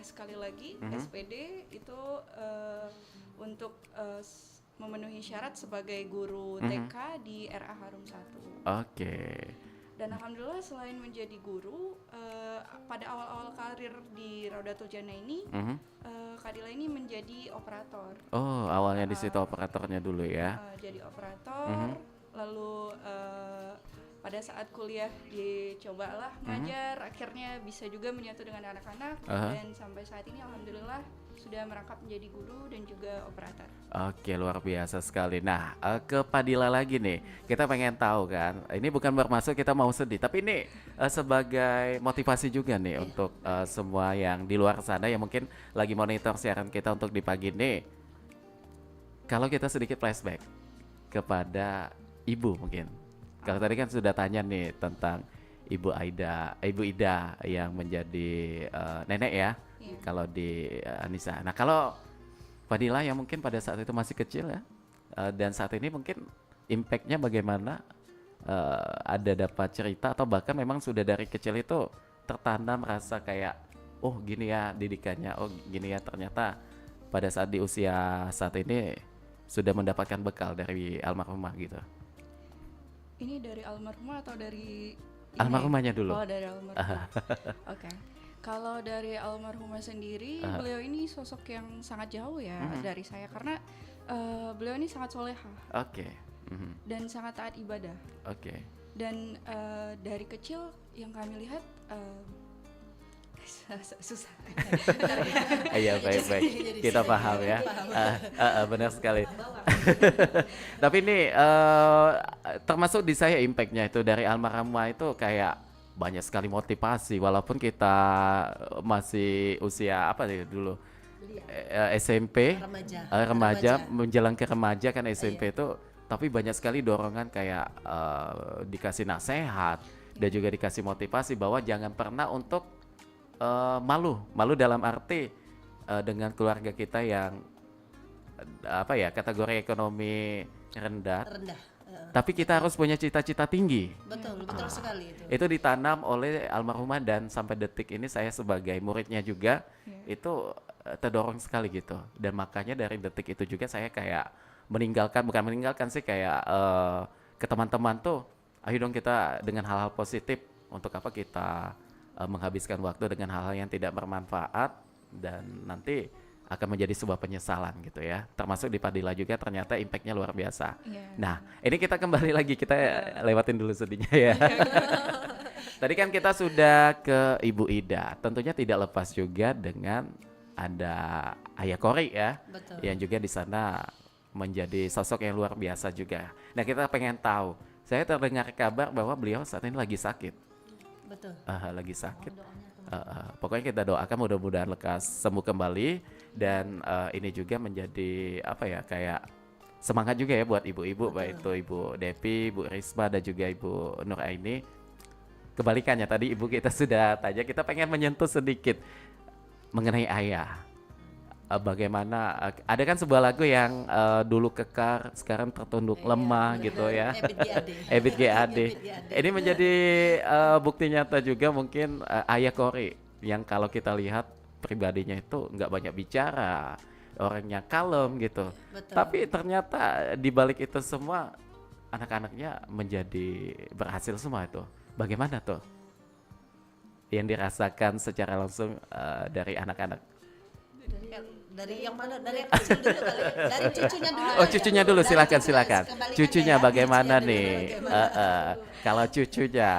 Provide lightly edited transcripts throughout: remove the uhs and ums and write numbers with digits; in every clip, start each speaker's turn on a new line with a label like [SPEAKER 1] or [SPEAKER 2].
[SPEAKER 1] sekali lagi SPD itu untuk memenuhi syarat sebagai guru TK di RA Harum 1.
[SPEAKER 2] Oke.
[SPEAKER 1] Dan alhamdulillah selain menjadi guru, pada awal-awal karir di Raudatul Jannah ini, Kak Dila ini menjadi operator.
[SPEAKER 2] Oh, awalnya di situ operatornya dulu ya.
[SPEAKER 1] Jadi operator, lalu pada saat kuliah dicobalah ngajar, akhirnya bisa juga menyatu dengan anak-anak, dan sampai saat ini alhamdulillah sudah merangkap menjadi guru dan juga operator.
[SPEAKER 2] Oke, luar biasa sekali. Nah, ke Padila lagi nih. Kita pengen tahu kan, ini bukan bermaksud kita mau sedih, tapi ini sebagai motivasi juga nih untuk semua yang di luar sana yang mungkin lagi monitor siaran kita untuk di pagi ini. Kalau kita sedikit flashback kepada ibu mungkin. Kalau tadi kan sudah tanya nih tentang Ibu Ida yang menjadi nenek ya. Kalau di Anissa. Nah, kalau Fadila yang mungkin pada saat itu masih kecil ya, dan saat ini mungkin impact-nya bagaimana? Ada dapat cerita atau bahkan memang sudah dari kecil itu tertanam rasa kayak, oh gini ya didikannya, oh gini ya ternyata pada saat di usia saat ini sudah mendapatkan bekal dari almarhumah gitu.
[SPEAKER 1] Ini dari almarhumah atau dari
[SPEAKER 2] Almarhumahnya dulu.
[SPEAKER 1] Oh, dari almarhumah. Oke. Kalau dari almarhumah sendiri, beliau ini sosok yang sangat jauh ya dari saya karena beliau ini sangat soleha.
[SPEAKER 2] Oke.
[SPEAKER 1] Dan sangat taat ibadah.
[SPEAKER 2] Oke.
[SPEAKER 1] Dan dari kecil yang kami lihat susah.
[SPEAKER 2] Iya, baik. Kita paham ya. Benar sekali. Tapi ini termasuk di saya impact-nya itu dari almarhumah itu kayak banyak sekali motivasi walaupun kita masih usia apa sih dulu SMP remaja menjelang ke remaja kan SMP itu, tapi banyak sekali dorongan kayak dikasih nasihat dan juga dikasih motivasi bahwa jangan pernah untuk malu dalam arti dengan keluarga kita yang apa ya kategori ekonomi rendah. Tapi kita harus punya cita-cita tinggi.
[SPEAKER 3] Betul sekali itu.
[SPEAKER 2] Itu ditanam oleh almarhumah dan sampai detik ini saya sebagai muridnya juga itu terdorong sekali gitu. Dan makanya dari detik itu juga saya kayak bukan meninggalkan sih kayak ke teman-teman tuh, ayo dong kita dengan hal-hal positif untuk apa kita menghabiskan waktu dengan hal-hal yang tidak bermanfaat dan nanti akan menjadi sebuah penyesalan gitu ya. Termasuk di Padilla juga ternyata impact-nya luar biasa. Nah, ini kita kembali lagi, kita lewatin dulu sedihnya ya. Tadi kan kita sudah ke Ibu Ida. Tentunya tidak lepas juga dengan ada Ayah Kori ya.
[SPEAKER 3] Betul.
[SPEAKER 2] Yang juga di sana menjadi sosok yang luar biasa juga. Nah, kita pengen tahu. Saya terdengar kabar bahwa beliau saat ini lagi sakit.
[SPEAKER 3] Betul.
[SPEAKER 2] Lagi sakit. Pokoknya kita doakan mudah-mudahan lekas sembuh kembali dan ini juga menjadi apa ya kayak semangat juga ya buat ibu-ibu, baik itu Ibu Depi, Ibu Risma dan juga Ibu Nur Aini. Kebalikannya tadi ibu kita sudah tanya, kita pengen menyentuh sedikit mengenai ayah. Bagaimana ada kan sebuah lagu yang dulu kekar sekarang tertunduk lemah gitu ya. Ebit GAD. Ini menjadi bukti nyata juga mungkin Ayah Kori yang kalau kita lihat pribadinya itu nggak banyak bicara, orangnya kalem gitu.
[SPEAKER 3] Betul.
[SPEAKER 2] Tapi ternyata di balik itu semua anak-anaknya menjadi berhasil semua itu. Bagaimana tuh yang dirasakan secara langsung dari anak-anak?
[SPEAKER 3] Dari yang mana? Dari yang kecil dulu kali. Dari cucunya dulu.
[SPEAKER 2] Oh, cucunya dulu, silakan. Cucunya
[SPEAKER 3] ya.
[SPEAKER 2] bagaimana
[SPEAKER 3] Cucunya
[SPEAKER 2] nih? Kalau cucunya.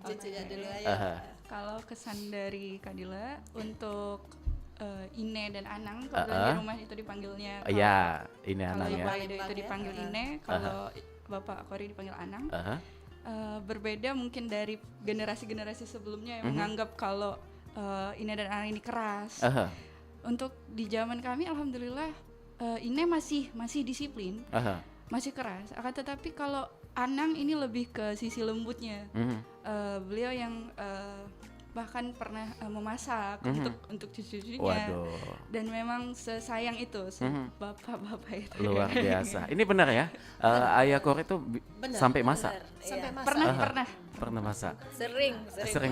[SPEAKER 3] Cucunya dulu aja.
[SPEAKER 1] Kalau kesan dari Kak Dila untuk Ine dan Anang, kalau di rumah itu dipanggilnya.
[SPEAKER 2] Iya, ini
[SPEAKER 1] Kalau
[SPEAKER 2] Anang ya.
[SPEAKER 1] Ibu Aida itu dipanggil Ine, kalau Bapak Kori dipanggil Anang. Berbeda mungkin dari generasi-generasi sebelumnya yang menganggap kalau Ine dan Anang ini keras. Untuk di zaman kami alhamdulillah Ine masih disiplin, masih keras. Akan tetapi kalau Anang ini lebih ke sisi lembutnya. Beliau yang bahkan pernah memasak untuk cucu-cucunya.
[SPEAKER 2] Waduh.
[SPEAKER 1] Dan memang sesayang itu bapak-bapak itu.
[SPEAKER 2] Luar biasa. Ini benar ya? Ayah Kori itu sampai masak.
[SPEAKER 3] Sampai masak.
[SPEAKER 1] Pernah
[SPEAKER 2] Pernah masak?
[SPEAKER 3] Sering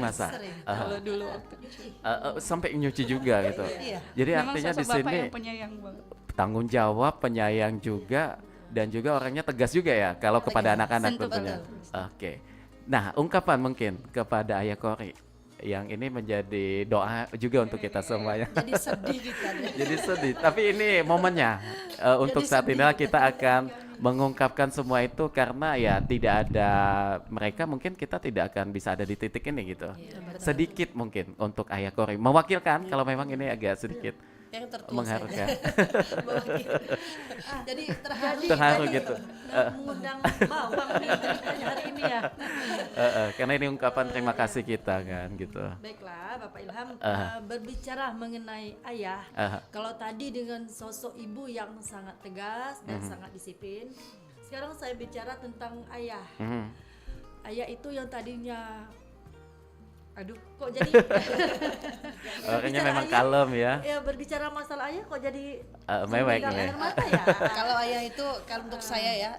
[SPEAKER 2] Masak?
[SPEAKER 3] sering.
[SPEAKER 1] Kalau dulu waktu kecil.
[SPEAKER 2] Sampai nyuci juga gitu.
[SPEAKER 3] Iya.
[SPEAKER 2] Jadi
[SPEAKER 1] Memang
[SPEAKER 2] artinya di
[SPEAKER 1] sosok bapak
[SPEAKER 2] sini
[SPEAKER 1] yang penyayang banget.
[SPEAKER 2] tanggung jawab, penyayang juga, dan juga orangnya tegas juga ya kalau kepada anak-anak
[SPEAKER 1] Sentuh
[SPEAKER 2] tentunya.
[SPEAKER 1] betul.
[SPEAKER 2] Oke. Nah, ungkapan mungkin kepada Ayah Kori yang ini menjadi doa juga untuk kita semuanya.
[SPEAKER 3] Jadi sedih kita deh.
[SPEAKER 2] Jadi sedih, tapi ini momennya untuk
[SPEAKER 3] Jadi
[SPEAKER 2] saat
[SPEAKER 3] sedih.
[SPEAKER 2] ini kita akan mengungkapkan semua itu karena ya tidak ada mereka, mungkin kita tidak akan bisa ada di titik ini gitu. Sedikit mungkin untuk Ayah Kori mewakilkan kalau memang ini agak sedikit
[SPEAKER 3] Yang tertua
[SPEAKER 2] mengharukan.
[SPEAKER 3] Jadi terharu.
[SPEAKER 2] Terharu gitu.
[SPEAKER 4] Mengundang bawang nih ceritanya hari ini ya.
[SPEAKER 2] Karena ini ungkapan terima kasih kita kan gitu.
[SPEAKER 4] Baiklah Bapak Ilham, berbicara mengenai ayah. Kalau tadi dengan sosok ibu yang sangat tegas dan sangat disiplin, sekarang saya bicara tentang ayah. Ayah itu yang tadinya, aduh kok jadi
[SPEAKER 2] Orangnya
[SPEAKER 4] Bicara
[SPEAKER 2] memang
[SPEAKER 4] ayah,
[SPEAKER 2] kalem ya.
[SPEAKER 4] ya berbicara masalah ayah kok jadi
[SPEAKER 2] Mewek
[SPEAKER 4] memegang
[SPEAKER 2] nih.
[SPEAKER 4] air mata ya.
[SPEAKER 3] Kalau ayah itu kalau untuk saya ya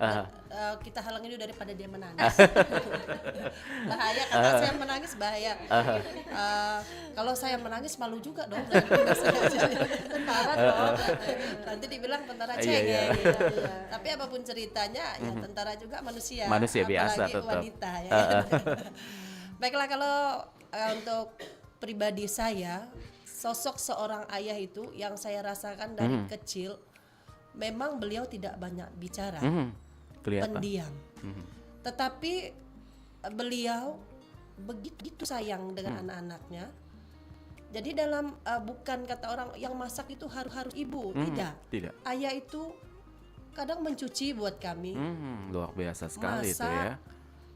[SPEAKER 3] kita halangi dulu daripada dia menangis. Bahaya karena saya menangis bahaya. Kalau saya menangis malu juga dong. Tentara dong. Nanti dibilang tentara
[SPEAKER 2] Iya,
[SPEAKER 3] cengeng.
[SPEAKER 2] iya.
[SPEAKER 3] Tapi apapun ceritanya ya tentara juga manusia.
[SPEAKER 2] Manusia biasa
[SPEAKER 3] apalagi
[SPEAKER 2] tetap.
[SPEAKER 3] wanita ya. Baiklah kalau untuk pribadi saya, sosok seorang ayah itu yang saya rasakan dari kecil, memang beliau tidak banyak bicara,
[SPEAKER 2] Kelihatan.
[SPEAKER 3] pendiam. Tetapi beliau begitu sayang dengan anak-anaknya. Jadi dalam bukan kata orang yang masak itu harus ibu,
[SPEAKER 2] Tidak.
[SPEAKER 3] Ayah itu kadang mencuci buat kami,
[SPEAKER 2] Luar biasa sekali itu
[SPEAKER 3] masak.
[SPEAKER 2] ya.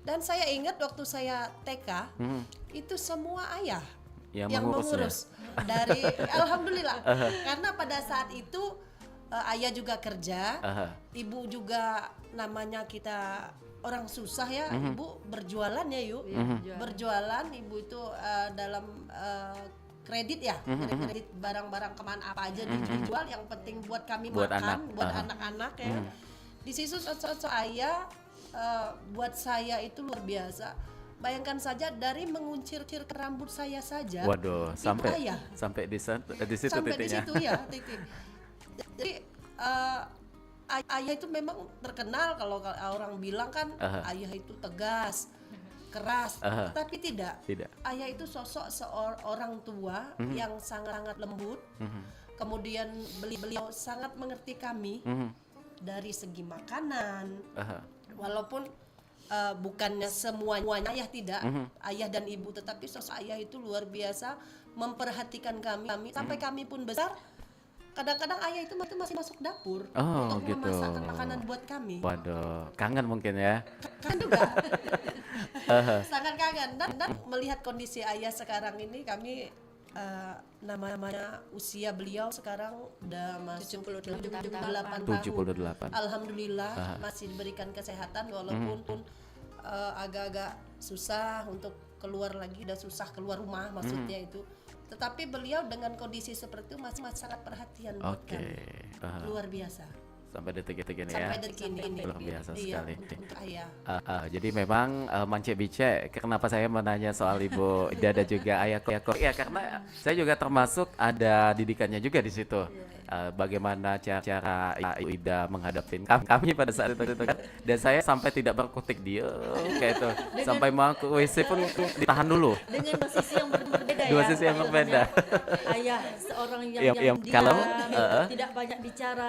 [SPEAKER 3] Dan saya ingat waktu saya TK, itu semua ayah
[SPEAKER 2] Yang mengurusnya.
[SPEAKER 3] dari alhamdulillah. Karena pada saat itu ayah juga kerja, ibu juga namanya kita orang susah ya, ibu berjualan ya yuk, berjualan ibu itu dalam kredit ya, kredit barang-barang kemana apa aja dijual, yang penting buat kami
[SPEAKER 2] Buat
[SPEAKER 3] makan,
[SPEAKER 2] anak.
[SPEAKER 3] buat anak-anak ya. Di situ sosok ayah buat saya itu luar biasa. Bayangkan saja dari menguncir rambut saya saja.
[SPEAKER 2] Waduh,
[SPEAKER 3] itu
[SPEAKER 2] sampai
[SPEAKER 3] ayah.
[SPEAKER 2] sampai di situ
[SPEAKER 3] Sampai di
[SPEAKER 2] titiknya.
[SPEAKER 3] situ ya titik. Jadi ayah itu memang terkenal kalau orang bilang kan ayah itu tegas, keras, tapi tidak. Ayah itu sosok seorang tua yang sangat lembut. Kemudian beliau sangat mengerti kami dari segi makanan. Walaupun bukannya semuanya ayah tidak, ayah dan ibu, tetapi sosok ayah itu luar biasa memperhatikan kami sampai kami pun besar. Kadang-kadang ayah itu masih masuk dapur untuk
[SPEAKER 2] gitu.
[SPEAKER 3] memasakkan makanan buat kami.
[SPEAKER 2] Waduh, kangen mungkin ya.
[SPEAKER 3] Kan juga sangat kangen dan melihat kondisi ayah sekarang ini, kami namanya usia beliau sekarang udah masuk 78 tahun.
[SPEAKER 2] 78.
[SPEAKER 3] Alhamdulillah masih diberikan kesehatan walaupun agak-agak susah untuk keluar lagi, udah susah keluar rumah maksudnya itu. Tetapi beliau dengan kondisi seperti itu masih sangat perhatian buat kami. Luar biasa.
[SPEAKER 2] Sampai detik-detik ini
[SPEAKER 3] Sampai
[SPEAKER 2] ya.
[SPEAKER 3] detik ini.
[SPEAKER 2] Luar biasa sekali.
[SPEAKER 3] Untuk ayah.
[SPEAKER 2] Jadi memang Mance Bice, kenapa saya menanya soal Ibu Ida dan juga Ayah Kori? Ya karena saya juga termasuk ada didikannya juga di situ. Bagaimana cara Ibu Ida menghadapi kami pada saat itu kan. Dan saya sampai tidak berkutik dia kayak itu. Sampai mau ke WC pun ditahan dulu.
[SPEAKER 4] Dengan dua sisi yang berbeda ya.
[SPEAKER 2] Dua sisi yang berbeda.
[SPEAKER 4] Ayah seorang
[SPEAKER 2] Yang
[SPEAKER 4] yang
[SPEAKER 2] kalem,
[SPEAKER 4] diam, tidak banyak bicara.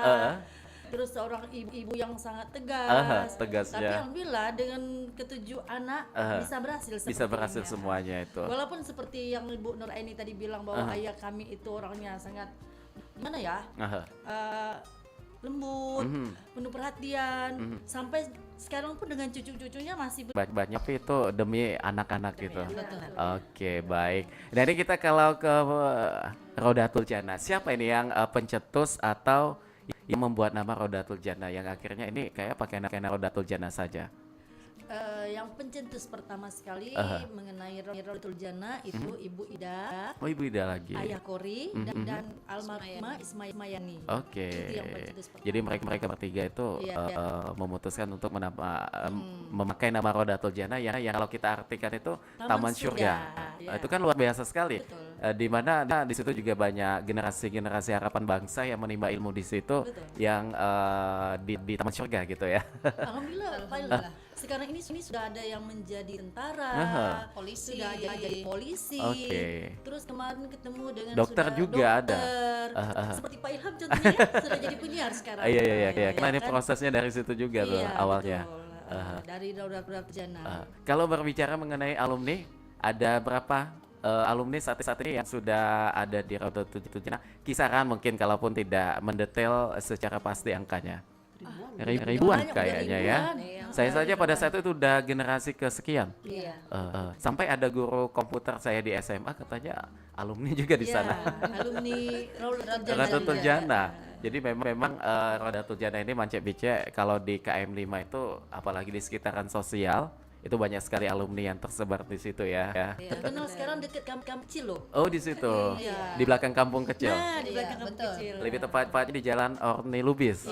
[SPEAKER 4] Terus seorang ibu yang sangat tegas.
[SPEAKER 2] Tegas
[SPEAKER 4] Tapi
[SPEAKER 2] ya.
[SPEAKER 4] alhamdulillah dengan ketujuh anak bisa berhasil
[SPEAKER 2] Bisa berhasil semuanya itu.
[SPEAKER 4] Walaupun seperti yang Ibu Nur Aini tadi bilang bahwa ayah kami itu orangnya sangat gimana ya? Lembut, penuh perhatian, sampai sekarang pun dengan cucu-cucunya masih
[SPEAKER 2] Banyak tapi itu demi anak-anak gitu.
[SPEAKER 3] Betul.
[SPEAKER 2] Oke, baik. Dari kita kalau ke Rodatul Jannah, siapa ini yang pencetus atau yang membuat nama Rodatul Jannah yang akhirnya ini kayak pakai nama Rodatul Jannah saja?
[SPEAKER 4] yang pencetus pertama sekali mengenai Rodatul Jannah itu Ibu Ida.
[SPEAKER 2] Oh, Ibu Ida lagi.
[SPEAKER 4] Ayah Kori dan almarhumah Ismail Mayani.
[SPEAKER 2] Oke.
[SPEAKER 4] Itu yang pencetus pertama.
[SPEAKER 2] Jadi mereka bertiga itu memutuskan untuk memakai nama Rodatul Jannah yang kalau kita artikan itu Taman Surga.
[SPEAKER 4] Ya.
[SPEAKER 2] Itu kan luar biasa sekali.
[SPEAKER 4] Betul.
[SPEAKER 2] Di mana di situ juga banyak generasi-generasi harapan bangsa yang menimba ilmu di situ.
[SPEAKER 4] Betul.
[SPEAKER 2] Yang di Taman Surga gitu ya.
[SPEAKER 4] Alhamdulillah. Sekarang ini sudah ada yang menjadi tentara,
[SPEAKER 3] polisi,
[SPEAKER 4] sudah jadi polisi. Terus kemarin ketemu dengan
[SPEAKER 2] dokter juga
[SPEAKER 4] dokter,
[SPEAKER 2] ada.
[SPEAKER 4] seperti Pak Ilham contohnya sudah jadi penyiar sekarang.
[SPEAKER 2] Iya. Karena ini prosesnya dari situ juga tuh awalnya.
[SPEAKER 4] Dari Rodatul Jannah.
[SPEAKER 2] Kalau berbicara mengenai alumni, ada berapa alumni saat ini yang sudah ada di Rodatul Jannah? Kisaran mungkin kalaupun tidak mendetail secara pasti angkanya. Ribuan kayaknya ya. Saya saja pada saat itu udah generasi kesekian. Sampai ada guru komputer saya di SMA katanya alumni juga di sana.
[SPEAKER 4] Alumni
[SPEAKER 2] Rodatul Jannah. Jadi memang Rodatul Jannah ini Mance-Bice kalau di KM 5 itu apalagi di sekitaran sosial itu banyak sekali alumni yang tersebar di situ ya.
[SPEAKER 4] Terkenal sekarang dekat kampung kecil loh.
[SPEAKER 2] Oh, di situ. Di belakang kampung kecil.
[SPEAKER 4] Nah, di belakang kampung kecil.
[SPEAKER 2] Lebih tepatnya di Jalan Orni Lubis.